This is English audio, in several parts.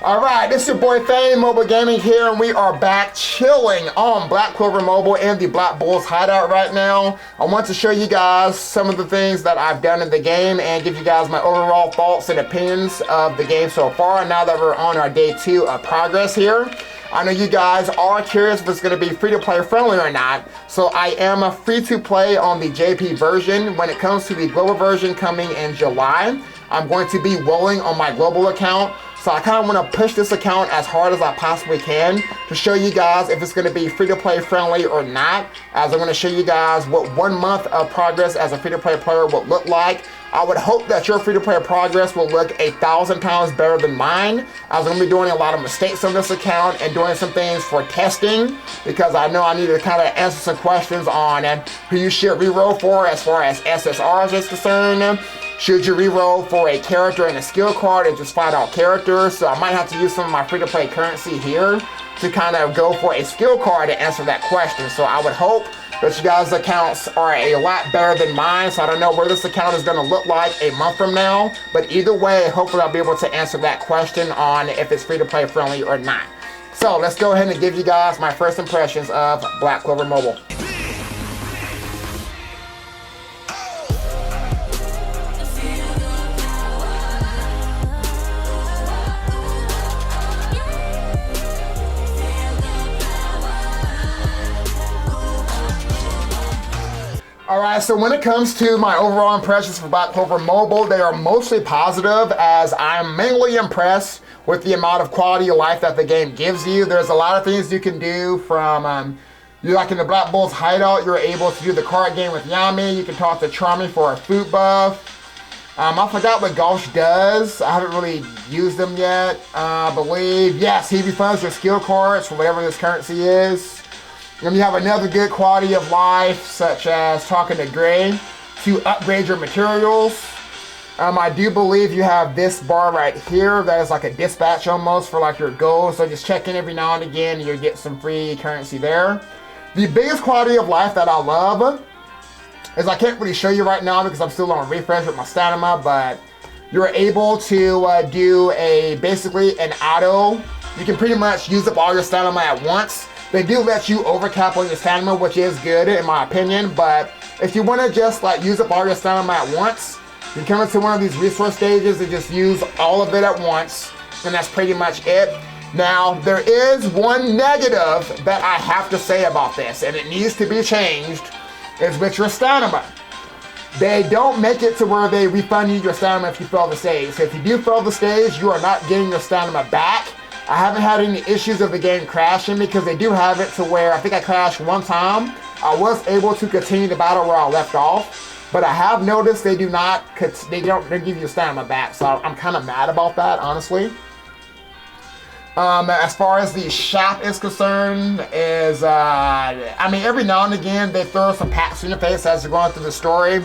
Alright, this is your boy Fang, Mobile Gaming here, and we are back chilling on Black Clover Mobile in the Black Bulls hideout right now. I want to show you guys some of the things that I've done in the game and give you guys my overall thoughts and opinions of the game so far, now that we're on our day 2 of progress here. I know you guys are curious if it's going to be free-to-play friendly or not, so I am a free-to-play on the JP version. When it comes to the global version coming in July, I'm going to be rolling on my global account. So I kind of want to push this account as hard as I possibly can to show you guys if it's going to be free-to-play friendly or not, as I'm going to show you guys what 1 month of progress as a free-to-play player will look like. I would hope that your free-to-play progress will look 1,000 times better than mine, as I'm going to be doing a lot of mistakes on this account and doing some things for testing, because I know I need to kind of answer some questions on who you should reroll for as far as SSRs is concerned. Should you reroll for a character and a skill card or just flat out characters? So I might have to use some of my free-to-play currency here to kind of go for a skill card to answer that question. So I would hope that you guys' accounts are a lot better than mine. So I don't know where this account is going to look like a month from now. But either way, hopefully I'll be able to answer that question on if it's free-to-play friendly or not. So let's go ahead and give you guys my first impressions of Black Clover Mobile. Alright, so when it comes to my overall impressions for Black Clover Mobile, they are mostly positive, as I'm mainly impressed with the amount of quality of life that the game gives you. There's a lot of things you can do from, like in the Black Bulls hideout, you're able to do the card game with Yami. You can talk to Charmy for a food buff. I forgot what Gauche does. I haven't really used them yet. I believe, yes, he refunds your skill cards for whatever this currency is. And you have another good quality of life, such as talking to Gray to upgrade your materials. I do believe you have this bar right here that is like a dispatch almost for like your goals. So just check in every now and again and you'll get some free currency there. The biggest quality of life that I love is, I can't really show you right now because I'm still on refresh with my stamina, but you're able to do basically an auto. You can pretty much use up all your stamina at once. They do let you overcap on your stamina, which is good in my opinion, but if you want to just like use up all your stamina at once, you come into one of these resource stages and just use all of it at once, and that's pretty much it. Now, there is one negative that I have to say about this, and it needs to be changed, is with your stamina. They don't make it to where they refund you your stamina if you fail the stage. So if you do fail the stage, you are not getting your stamina back. I haven't had any issues of the game crashing because they do have it to where I think I crashed one time. I was able to continue the battle where I left off, but I have noticed they don't give you stamina back, so I'm kind of mad about that, honestly. As far as the shop is concerned, I mean, every now and again they throw some packs in your face as you're going through the story.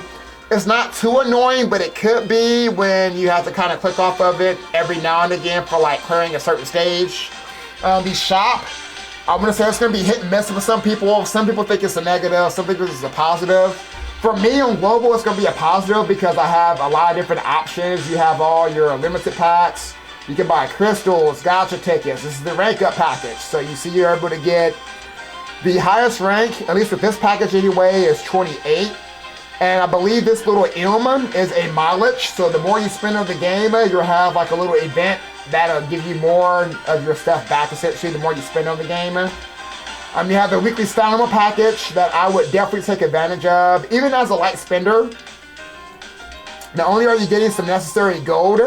It's not too annoying, but it could be when you have to kind of click off of it every now and again for like clearing a certain stage. The shop, I'm going to say it's going to be hit and miss with some people. Some people think it's a negative, some think it's a positive. For me on global, it's going to be a positive because I have a lot of different options. You have all your limited packs. You can buy crystals, gotcha tickets. This is the rank up package. So you see you're able to get the highest rank, at least with this package anyway, is 28. And I believe this little ilm is a mileage, so the more you spend on the game, you'll have like a little event that'll give you more of your stuff back, essentially, the more you spend on the game. You have the weekly stamina package that I would definitely take advantage of, even as a light spender. Not only are you getting some necessary gold,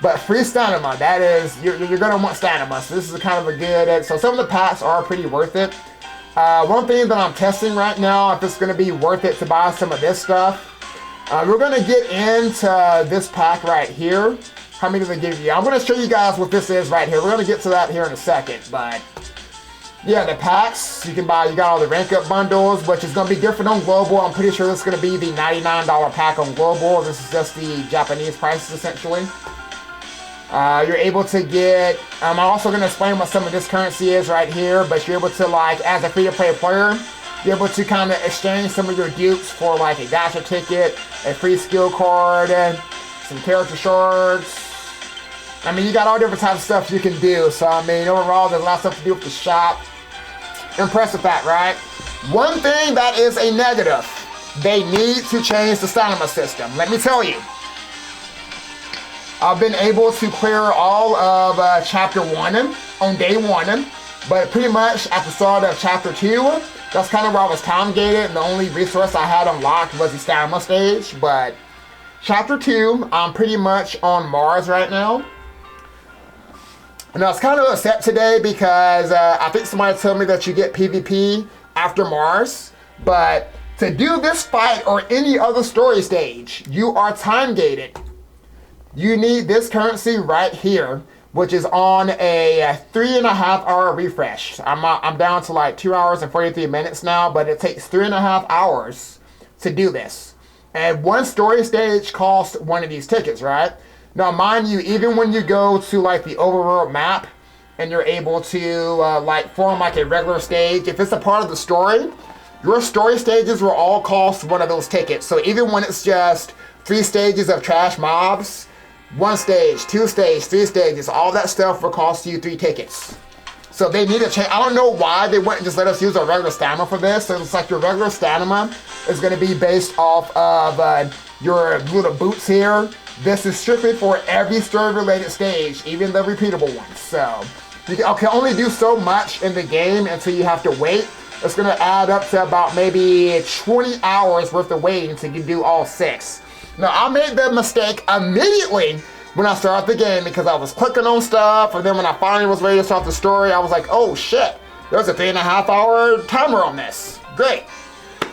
but free stamina, that is, you're gonna want stamina, so this is kind of a good, so some of the packs are pretty worth it. One thing that I'm testing right now, if it's going to be worth it to buy some of this stuff, we're going to get into this pack right here. How many do they give you? I'm going to show you guys what this is right here. We're going to get to that here in a second, but yeah, the packs, you can buy, you got all the rank up bundles, which is going to be different on global. I'm pretty sure this is going to be the $99 pack on global. This is just the Japanese prices, essentially. You're able to get, I'm also going to explain what some of this currency is right here, but you're able to, like, as a free-to-play player, you're able to kind of exchange some of your dupes for, like, a gotcha ticket, a free skill card, some character shards, I mean, you got all different types of stuff you can do. So, I mean, overall, there's a lot of stuff to do with the shop. Impressed with that, right? One thing that is a negative, they need to change the stamina system. Let me tell you. I've been able to clear all of Chapter 1 on day 1, but pretty much at the start of Chapter 2, that's kind of where I was time gated, and the only resource I had unlocked was the stamina stage. But Chapter 2, I'm pretty much on Mars right now. And I was kind of upset today because I think somebody told me that you get PvP after Mars, but to do this fight or any other story stage, you are time gated. You need this currency right here, which is on a 3.5 hour refresh. I'm down to like 2 hours and 43 minutes now, but it takes 3.5 hours to do this. And one story stage costs one of these tickets, right? Now, mind you, even when you go to like the overworld map and you're able to like form like a regular stage, if it's a part of the story, your story stages will all cost one of those tickets. So even when it's just 3 stages of trash mobs, 1 stage, 2 stages, 3 stages, all that stuff will cost you 3 tickets. So they need to change. I don't know why they wouldn't just let us use our regular stamina for this. So it's like your regular stamina is going to be based off of your little boots here. This is strictly for every story-related stage, even the repeatable ones. So you can only do so much in the game until you have to wait. It's going to add up to about maybe 20 hours worth of waiting to do all 6. Now, I made the mistake immediately when I started the game because I was clicking on stuff, and then when I finally was ready to start the story, I was like, oh shit, there's a 3.5 hour timer on this. Great.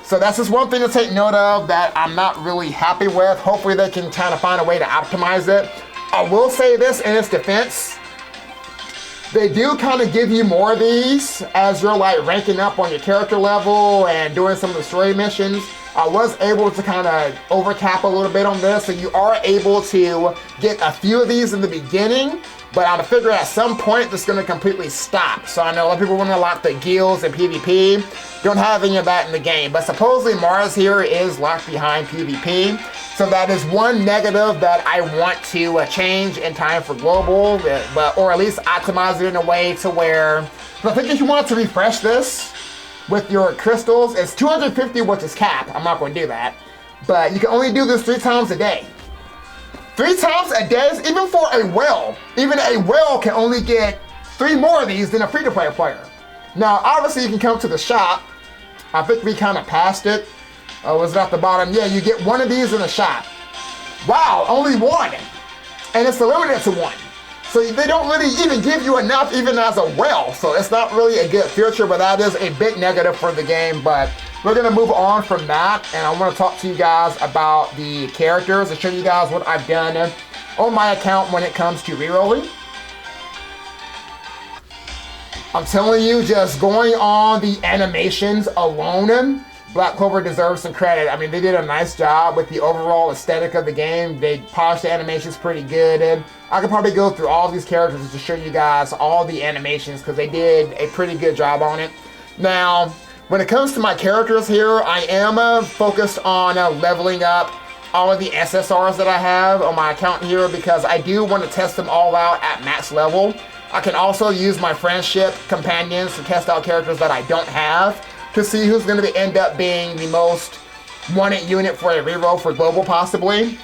So that's just one thing to take note of that I'm not really happy with. Hopefully they can kind of find a way to optimize it. I will say this in its defense. They do kind of give you more of these as you're like ranking up on your character level and doing some of the story missions. I was able to kind of overcap a little bit on this, so you are able to get a few of these in the beginning, but I figure at some point it's going to completely stop. So I know a lot of people want to unlock the guilds and PvP. Don't have any of that in the game, but supposedly Mars here is locked behind PvP. So that is one negative that I want to change in time for global, or at least optimize it in a way to where, I think if you want to refresh this with your crystals, it's 250, which is cap. I'm not going to do that, but you can only do this 3 times a day. 3 times a day, even for a whale. Even a whale can only get 3 more of these than a free-to-play player. Now, obviously, you can come to the shop. I think we kind of passed it. Was it at the bottom? Yeah, you get 1 of these in a shop. Wow, only 1. And it's limited to 1. So they don't really even give you enough even as a whale. So it's not really a good feature, but that is a big negative for the game. But we're going to move on from that. And I want to talk to you guys about the characters and show you guys what I've done on my account when it comes to rerolling. I'm telling you, just going on the animations alone, Black Clover deserves some credit. I mean, they did a nice job with the overall aesthetic of the game. They polished the animations pretty good. And I could probably go through all these characters to show you guys all the animations because they did a pretty good job on it. Now, when it comes to my characters here, I am focused on leveling up all of the SSRs that I have on my account here because I do want to test them all out at max level. I can also use my friendship companions to test out characters that I don't have to see who's going to end up being the most wanted unit for a reroll for global possibly.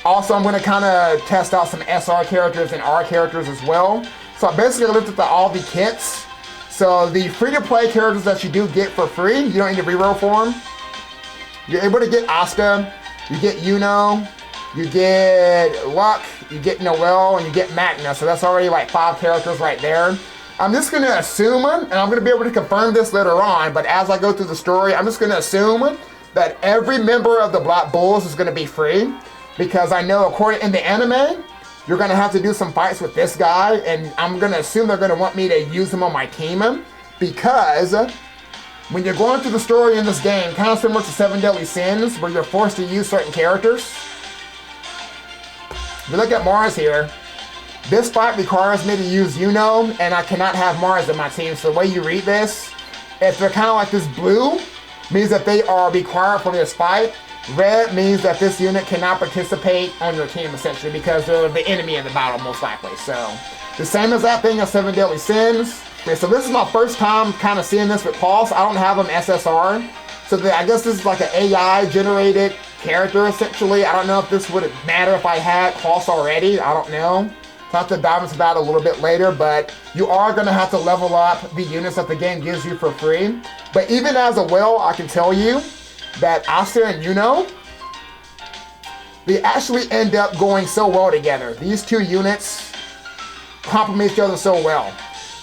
Also, I'm going to kind of test out some SR characters and R characters as well. So I basically looked at all the kits. So the free-to-play characters that you do get for free, you don't need to reroll for them. You're able to get Asta, you get Yuno, you get Luck, you get Noelle, and you get Magna. So that's already like 5 characters right there. I'm just going to assume, and I'm going to be able to confirm this later on, but as I go through the story, I'm just going to assume that every member of the Black Bulls is going to be free, because I know according in the anime, you're going to have to do some fights with this guy, and I'm going to assume they're going to want me to use him on my team, because when you're going through the story in this game, kind of similar to 7 Deadly Sins, where you're forced to use certain characters. If you look at Mars here, this fight requires me to use Yuno, and I cannot have Mars in my team. So the way you read this, if they're kind of like this blue, means that they are required for this fight. red means that this unit cannot participate on your team, essentially, because they're the enemy in the battle, most likely. So, the same as that thing of 7 Deadly Sins. Okay, so this is my first time kind of seeing this with Pulse. I don't have him SSR. So I guess this is like an AI-generated character, essentially. I don't know if this would matter if I had Pulse already. I don't know. I'll have to dive into that a little bit later, but you are going to have to level up the units that the game gives you for free. But even as a will, I can tell you that Aster and Yuno, they actually end up going so well together. These two units complement each other so well.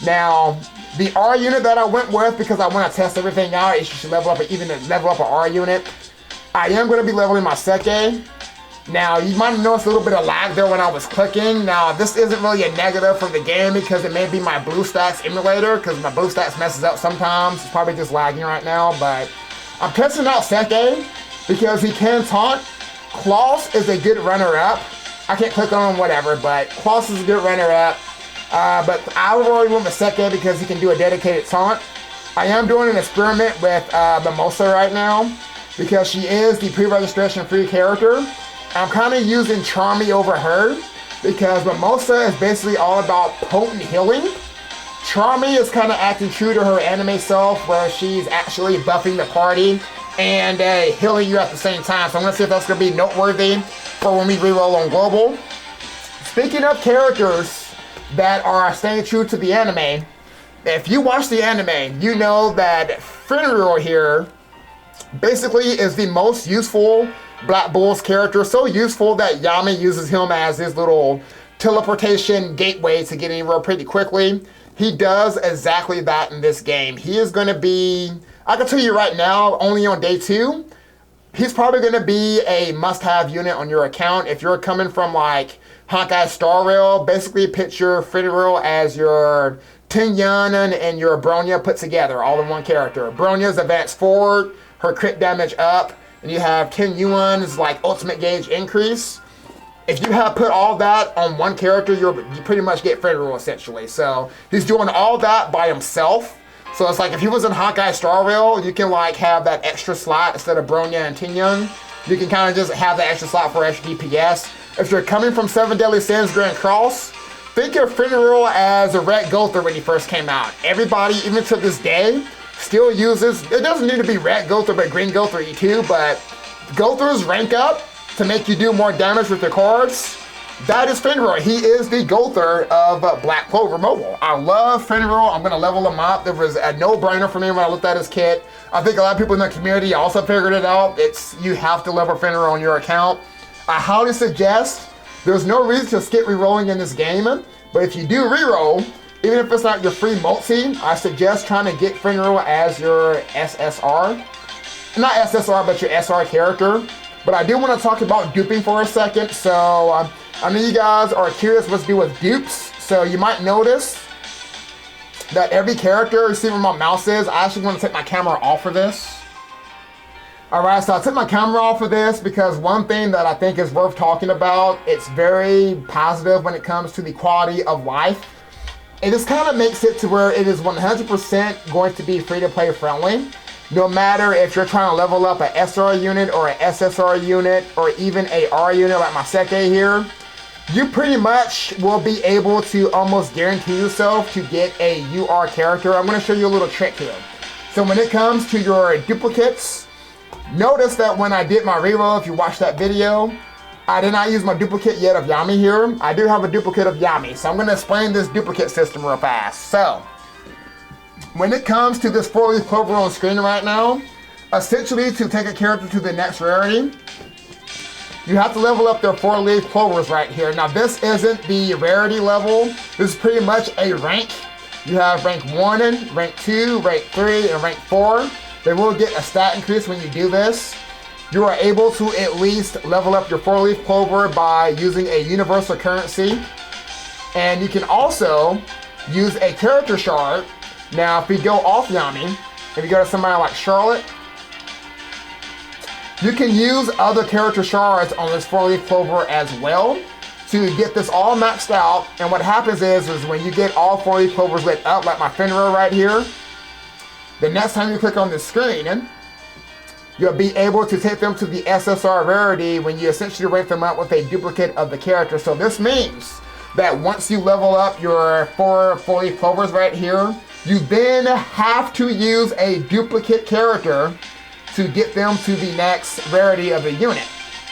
Now, the R unit that I went with, because I want to test everything out, is you should level up, even level up an R unit. I am going to be leveling my Seke. Now, you might have noticed a little bit of lag there when I was clicking. Now, this isn't really a negative for the game because it may be my BlueStacks emulator, because my BlueStacks messes up sometimes. It's probably just lagging right now, but I'm testing out Seke because he can taunt. Klaus is a good runner-up. I can't click on him, whatever, but Klaus is a good runner-up. But I really went with Seke because he can do a dedicated taunt. I am doing an experiment with Mimosa right now because she is the pre-registration free character. I'm kind of using Charmy over her because Mimosa is basically all about potent healing. Charmy is kind of acting true to her anime self where she's actually buffing the party and healing you at the same time. So I'm going to see if that's going to be noteworthy for when we reroll on Global. Speaking of characters that are staying true to the anime, if you watch the anime, you know that Fenrir here basically is the most useful Black Bull's character, so useful that Yami uses him as his little teleportation gateway to get anywhere pretty quickly. He does exactly that in this game. He is going to be, I can tell you right now, only on day 2, he's probably going to be a must-have unit on your account. If you're coming from like Honkai Star Rail, basically picture Fenrir as your Tinyanen and your Bronya put together, all in one character. Bronya's advance forward, her crit damage up, and you have Ken Yuan's like ultimate gauge increase. If you have put all that on one character, you pretty much get Fenrir essentially. So he's doing all that by himself. So it's like if he was in Honkai Star Rail, you can like have that extra slot instead of Bronya and Tinyan. You can kind of just have that extra slot for extra DPS. If you're coming from 7 Deadly Sins Grand Cross, think of Fenrir as a Red Gother when he first came out. Everybody, even to this day, still uses, it doesn't need to be Red Gother, but Green Gother E2, but Gothers rank up to make you do more damage with your cards. That is Fenrir. He is the Gother of Black Clover Mobile. I love Fenrir. I'm going to level him up. There was a no-brainer for me when I looked at his kit. I think a lot of people in the community also figured it out. You have to level Fenrir on your account. I highly suggest, there's no reason to skip rerolling in this game, but if you do reroll, even if it's not your free multi, I suggest trying to get Fenrir as your SSR. Not SSR, but your SR character. But I do want to talk about duping for a second. So I know you guys are curious what to do with dupes. So you might notice that every character, you see where my mouse is, I actually want to take my camera off for this. Alright, so I took my camera off for this because one thing that I think is worth talking about, it's very positive when it comes to the quality of life. It just kind of makes it to where it is 100% going to be free-to-play friendly. No matter if you're trying to level up an SR unit or an SSR unit or even a R unit like my Seke here, you pretty much will be able to almost guarantee yourself to get a UR character. I'm going to show you a little trick here. So when it comes to your duplicates, notice that when I did my reroll, if you watched that video, I did not use my duplicate yet of Yami here. I do have a duplicate of Yami, so I'm going to explain this duplicate system real fast. So, when it comes to this 4-leaf clover on screen right now, essentially to take a character to the next rarity, you have to level up their 4-leaf clovers right here. Now this isn't the rarity level, this is pretty much a rank. You have rank 1, rank 2, rank 3, and rank 4. They will get a stat increase when you do this. You are able to at least level up your 4-leaf clover by using a universal currency. And you can also use a character shard. Now, if we go off Yami, if you go to somebody like Charlotte, you can use other character shards on this 4-leaf clover as well to get this all maxed out. And what happens is when you get all 4-leaf clovers lit up, like my Fenrir right here, the next time you click on this screen, you'll be able to take them to the SSR rarity when you essentially rank them up with a duplicate of the character. So this means that once you level up your 4 4-leaf clovers right here, you then have to use a duplicate character to get them to the next rarity of the unit.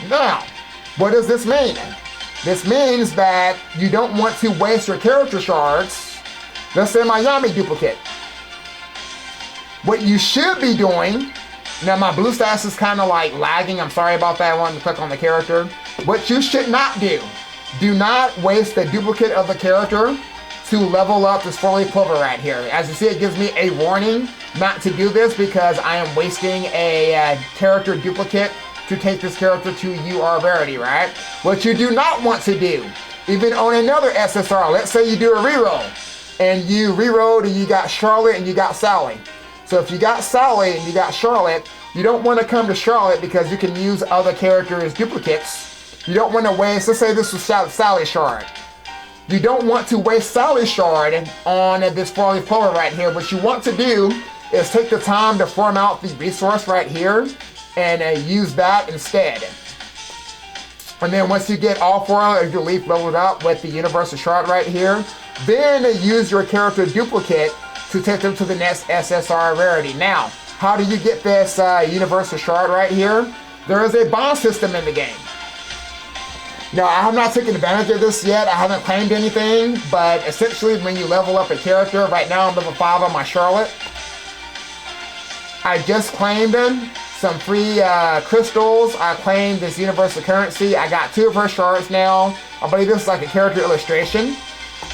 Now, what does this mean? This means that you don't want to waste your character shards. Let's say my Yami duplicate. What you should be doing, now my blue status is kind of like lagging, I'm sorry about that, I wanted to click on the character. What you should not do not waste the duplicate of the character to level up this 4-leaf clover right here. As you see, it gives me a warning not to do this because I am wasting a character duplicate to take this character to UR rarity, right? What you do not want to do, even on another SSR, let's say you do a reroll, and you rerolled and you got Charlotte and you got Sally. So if you got Sally and you got Charlotte, you don't want to come to Charlotte because you can use other characters' duplicates. You don't want to waste, let's say this was Sally's shard. You don't want to waste Sally's shard on this 4-leaf clover right here. What you want to do is take the time to farm out the resource right here and use that instead. And then once you get all 4 of your leaf leveled up with the universal shard right here, then use your character duplicate to take them to the next SSR rarity. Now, how do you get this universal shard right here? There is a bond system in the game. Now, I have not taken advantage of this yet. I haven't claimed anything, but essentially when you level up a character, right now I'm level 5 on my Charlotte. I just claimed some free crystals. I claimed this universal currency. I got 2 of her shards now. I believe this is like a character illustration.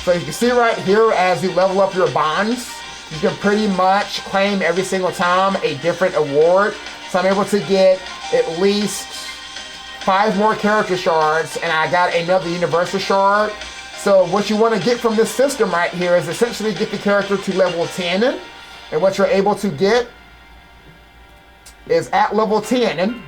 So you can see right here, as you level up your bonds, you can pretty much claim every single time a different award. So I'm able to get at least 5 more character shards, and I got another universal shard. So what you want to get from this system right here is essentially get the character to level 10, and what you're able to get is at level 10.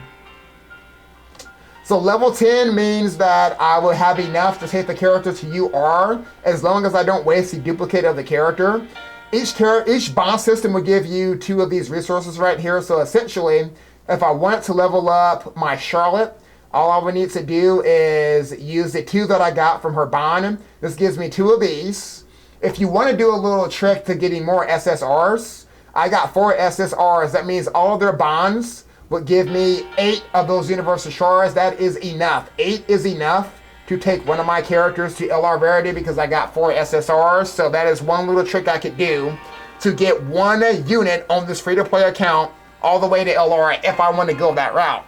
So level 10 means that I will have enough to take the character to UR as long as I don't waste the duplicate of the character. Each bond system will give you 2 of these resources right here. So essentially, if I want to level up my Charlotte, all I would need to do is use the 2 that I got from her bond. This gives me 2 of these. If you want to do a little trick to getting more SSRs, I got 4 SSRs. That means all of their bonds would give me 8 of those universal shards. That is enough. 8 is enough to take one of my characters to LR rarity because I got 4 SSRs. So that is one little trick I could do to get 1 unit on this free-to-play account all the way to LR if I want to go that route.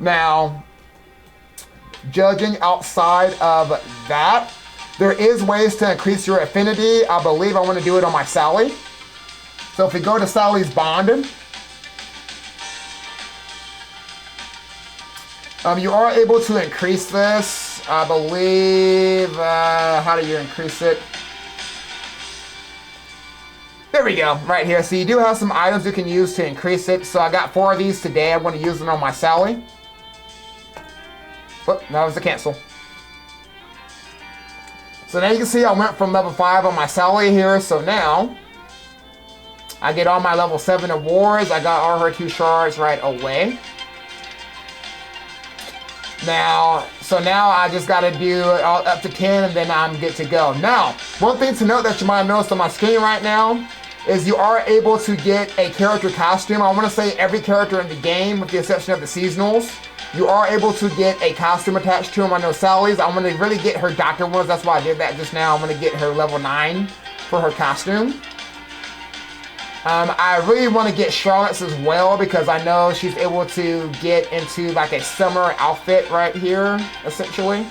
Now, judging outside of that, there is ways to increase your affinity. I believe I want to do it on my Sally. So if we go to Sally's bond, you are able to increase this. I believe, how do you increase it? There we go, right here. So you do have some items you can use to increase it. So I got 4 of these today. I'm going to use them on my Sally. Whoop, that was the cancel. So now you can see I went from level 5 on my Sally here. So now I get all my level 7 awards. I got all her 2 shards right away. Now, so now I just got to do it all up to 10 and then I'm good to go. Now, one thing to note that you might have noticed on my screen right now is you are able to get a character costume. I want to say every character in the game with the exception of the seasonals. You are able to get a costume attached to them. I know Sally's. I'm going to really get her doctor ones. That's why I did that just now. I'm going to get her level 9 for her costume. I really want to get Charlotte's as well because I know she's able to get into like a summer outfit right here, essentially.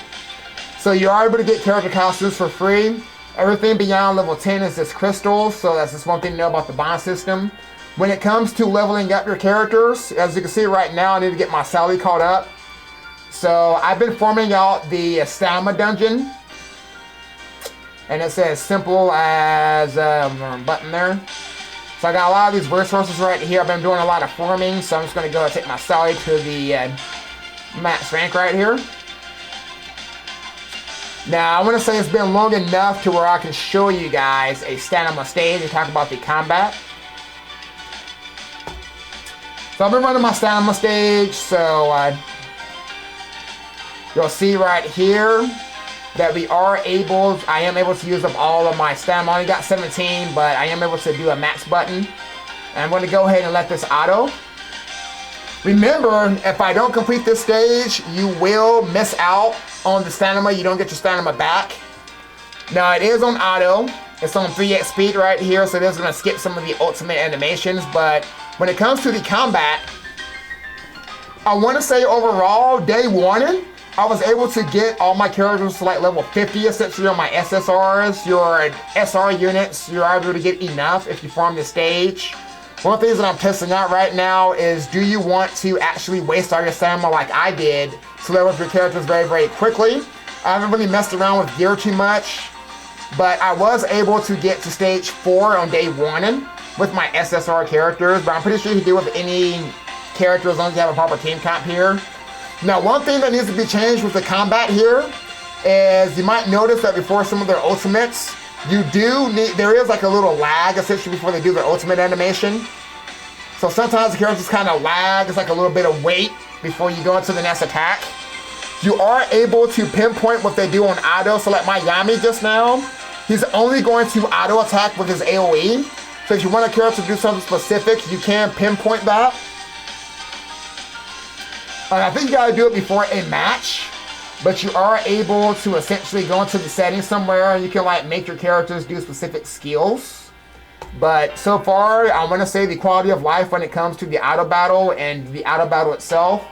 So you are able to get character costumes for free. Everything beyond level 10 is just crystals, so that's just one thing to know about the bond system. When it comes to leveling up your characters, as you can see right now, I need to get my Sally caught up. So I've been forming out the stamina dungeon. And it's as simple as a button there. So I got a lot of these resources right here. I've been doing a lot of farming, so I'm just going to go and take my Sally to the max rank right here. Now, I want to say it's been long enough to where I can show you guys a stamina stage and talk about the combat. So I've been running my stamina stage, so you'll see right here that I am able to use up all of my stamina. I only got 17, but I am able to do a max button. And I'm going to go ahead and let this auto. Remember, if I don't complete this stage, you will miss out on the stamina. You don't get your stamina back. Now it is on auto. It's on 3x speed right here, so it is going to skip some of the ultimate animations. But when it comes to the combat, I want to say overall, day one, I was able to get all my characters to like level 50 essentially on my SSRs. Your SR units, you're able to get enough if you farm the stage. One of the things that I'm testing out right now is, do you want to actually waste all your stamina like I did to level up your characters very, very quickly? I haven't really messed around with gear too much, but I was able to get to stage 4 on day 1 with my SSR characters, but I'm pretty sure you can do it with any character as long as you have a proper team comp here. Now, one thing that needs to be changed with the combat here is you might notice that before some of their ultimates, there is like a little lag essentially before they do their ultimate animation. So sometimes the characters kind of lag. It's like a little bit of wait before you go into the next attack. You are able to pinpoint what they do on auto. So like my Yami just now, he's only going to auto attack with his AoE. So if you want a character to do something specific, you can pinpoint that. I think you gotta do it before a match, but you are able to essentially go into the settings somewhere and you can like make your characters do specific skills. But so far, I want to say the quality of life when it comes to the auto battle and the auto battle itself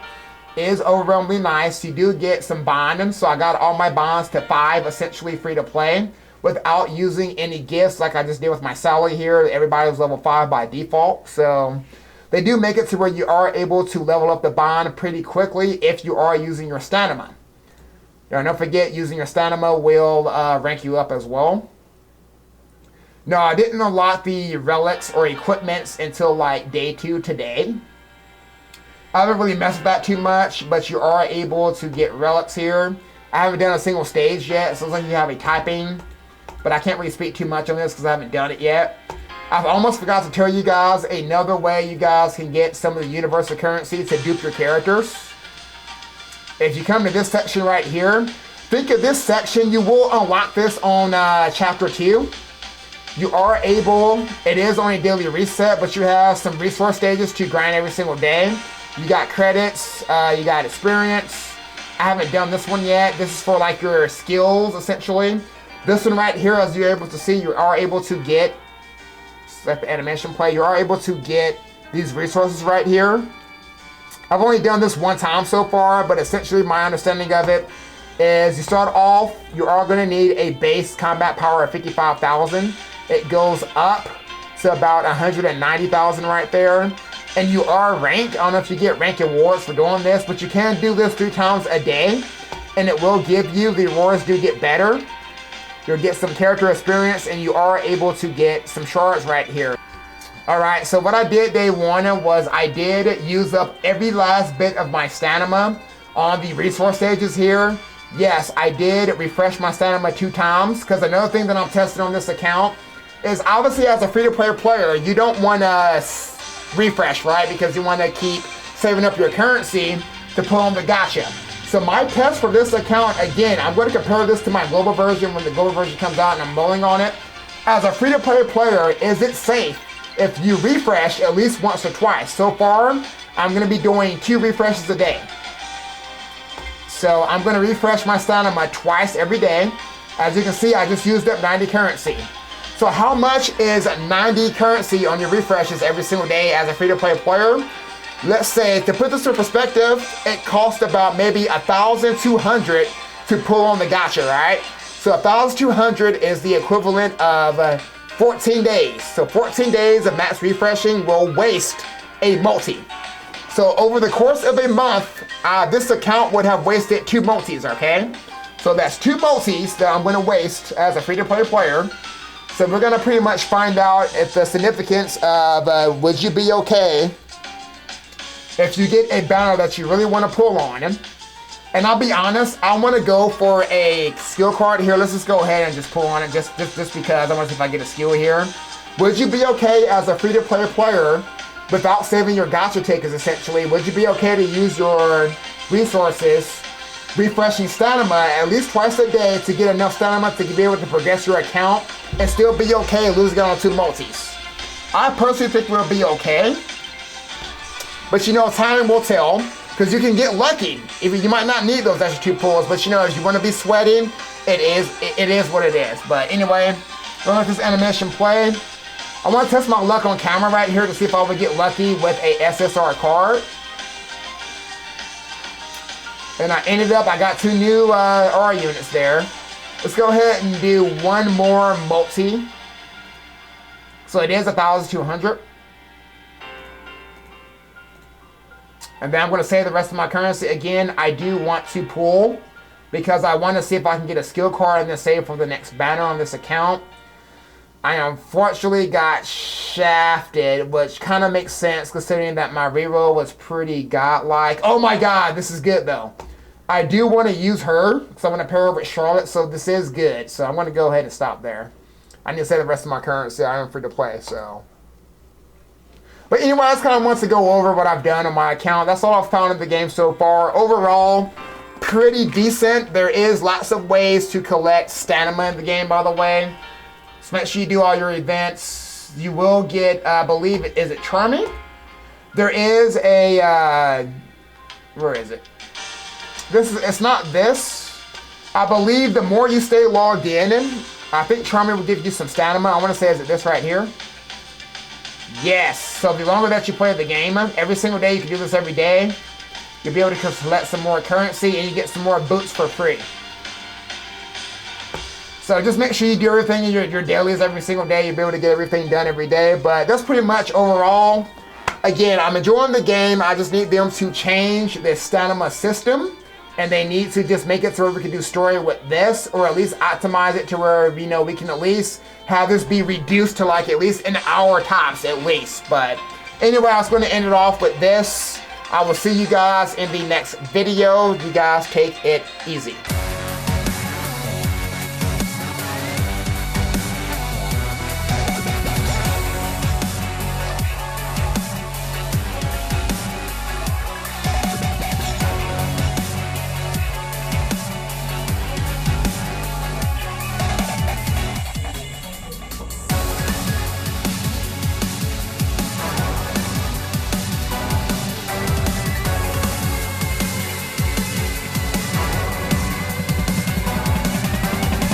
is overwhelmingly nice. You do get some bonding, so I got all my bonds to 5 essentially free to play without using any gifts like I just did with my Sally here. Everybody was level 5 by default, so they do make it to where you are able to level up the bond pretty quickly if you are using your stamina. Now, don't forget, using your stamina will rank you up as well. No, I didn't unlock the relics or equipments until like day 2 today. I haven't really messed with that too much, but you are able to get relics here. I haven't done a single stage yet, so it looks like you have a typing, but I can't really speak too much on this because I haven't done it yet. I've almost forgot to tell you guys another way you guys can get some of the universal currency to dupe your characters. If you come to this section right here, think of this section, you will unlock this on chapter 2. You are able, it is on a daily reset, but you have some resource stages to grind every single day. You got credits, you got experience. I haven't done this one yet. This is for like your skills essentially. This one right here, as you're able to see, you are able to get, let the animation play, you are able to get these resources right here. I've only done this one time so far, but essentially my understanding of it is you start off, you are going to need a base combat power of 55,000. It goes up to about 190,000 right there. And you are ranked. I don't know if you get rank awards for doing this, but you can do this 3 times a day. And it will give you, the rewards do get better. You'll get some character experience and you are able to get some shards right here. Alright, so what I did day 1 was I did use up every last bit of my stamina on the resource stages here. Yes, I did refresh my stamina 2 times, because another thing that I'm testing on this account is obviously as a free-to-play player, you don't want to refresh, right? Because you want to keep saving up your currency to pull on the gacha. So my test for this account, again, I'm going to compare this to my global version when the global version comes out and I'm rolling on it. As a free-to-play player, is it safe if you refresh at least once or twice? So far, I'm going to be doing 2 refreshes a day. So I'm going to refresh my stamina twice every day. As you can see, I just used up 90 currency. So how much is 90 currency on your refreshes every single day as a free-to-play player? Let's say, to put this in perspective, it costs about maybe 1,200 to pull on the gacha, right? So 1,200 is the equivalent of 14 days. So 14 days of max refreshing will waste a multi. So over the course of a month, this account would have wasted 2 multis, okay? So that's 2 multis that I'm going to waste as a free-to-play player. So we're going to pretty much find out if the significance of would you be okay if you get a banner that you really want to pull on. And I'll be honest, I want to go for a skill card here. Let's just go ahead and just pull on it just because I want to see if I get a skill here. Would you be okay as a free-to-play player without saving your gacha tickets, essentially, would you be okay to use your resources, refreshing stamina at least twice a day to get enough stamina to be able to progress your account and still be okay losing on 2 multis? I personally think we'll be okay, but you know, time will tell, because you can get lucky. You might not need those extra 2 pulls, but you know, if you want to be sweating, it is what it is. But anyway, we'll let this animation play. I want to test my luck on camera right here to see if I would get lucky with a SSR card. And I got 2 new R units there. Let's go ahead and do 1 more multi. So it is 1,200. And then I'm going to save the rest of my currency. Again, I do want to pull because I want to see if I can get a skill card and then save for the next banner on this account. I unfortunately got shafted, which kind of makes sense considering that my reroll was pretty godlike. Oh my god, this is good though. I do want to use her because I want to pair her with Charlotte, so this is good. So I'm going to go ahead and stop there. I need to save the rest of my currency. I am free to play, so. But anyway, I just kind of want to go over what I've done on my account. That's all I've found in the game so far. Overall, pretty decent. There is lots of ways to collect stamina in the game, by the way. So make sure you do all your events. You will get, I believe, is it Charming? There is a, where is it? It's not this. I believe the more you stay logged in, I think Charming will give you some stamina. I want to say, is it this right here? Yes, so the longer that you play the game, every single day, you can do this every day, you'll be able to collect some more currency and you get some more boots for free. So just make sure you do everything in your dailies every single day. You'll be able to get everything done every day. But that's pretty much overall. Again, I'm enjoying the game. I just need them to change the stamina system. And they need to just make it so we can do story with this, or at least optimize it to where, you know, we can at least have this be reduced to like at least an hour tops at least. But anyway, I was going to end it off with this. I will see you guys in the next video. You guys take it easy.